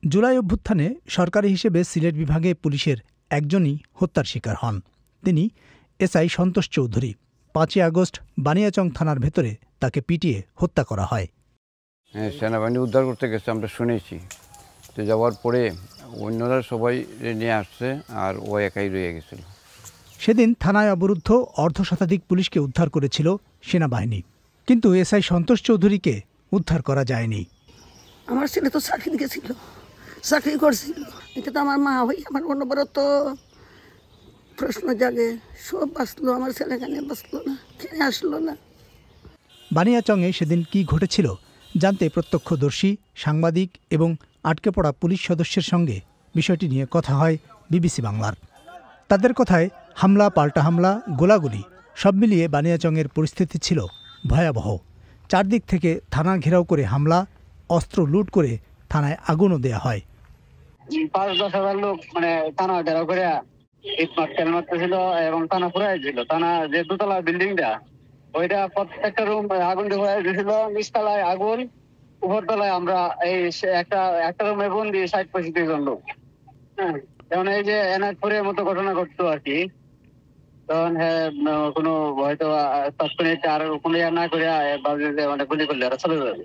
জুলাই অভ্যুত্থানে সরকারি হিসেবে সিলেট বিভাগে পুলিশের একজনই হত্যার শিকার হন। তিনি এসআই সন্তোষ চৌধুরী। ৫ই আগস্ট বানিয়াচং থানার ভেতরে তাকে পিটিয়ে হত্যা করা হয়। হ্যাঁ, সেনাবাহিনী উদ্ধার করতে গেছে, আমরা শুনেছি। তো যাওয়ার পরে অন্যরা সবাই নিয়ে আসছে, আর ও একাই রয়ে গেছিল। সেদিন থানায় অবরুদ্ধ অর্ধশতাধিক পুলিশকে উদ্ধার করেছিল সেনাবাহিনী, কিন্তু এসআই সন্তোষ চৌধুরীকে উদ্ধার করা যায়নি। আমার ছেলে তো চাকরি গেছিল, চাকরি করছিল। এটা তো আমার মা হই, আমার অনবরত প্রশ্ন জাগে, সব বাঁচলো, আমার ছেলে কেন বাঁচলো না, কেন আসলো না। বানিয়াচংয়ে সেদিন কি ঘটেছিল জানতে প্রত্যক্ষদর্শী, সাংবাদিক এবং আটকে পড়া পুলিশ সদস্যের সঙ্গে বিষয়টি নিয়ে কথা হয় বিবিসি বাংলার। তাদের কথায় হামলা, পাল্টা হামলা, গোলাগুলি সব মিলিয়ে বানিয়াচংয়ের পরিস্থিতি ছিল ভয়াবহ। চারদিক থেকে থানা ঘেরাও করে হামলা, অস্ত্র লুট করে থানায় আগুনও দেয়া হয়। ৫-১০ হাজার লোক থানা ঘেরাও করে ইট মারতেছিল এবং থানা পুরাই ছিল। থানা যে দোতলা বিল্ডিংটা, ওইটা প্রত্যেকটা রুম আগুন দিয়ে দিয়েছিল। নিচতলায় আগুন, উপরতলায় আমরা এই একটা রুমে বন্দি ৬০-৬৫ জন লোক। হ্যাঁ, যেমন এই যে এনায়তপুরের মতো ঘটনা ঘটতো আর কি, তখন কোনো হয়তো তাৎক্ষণিক আর কোনো না করে গুলি করলে আর চলে যাবে।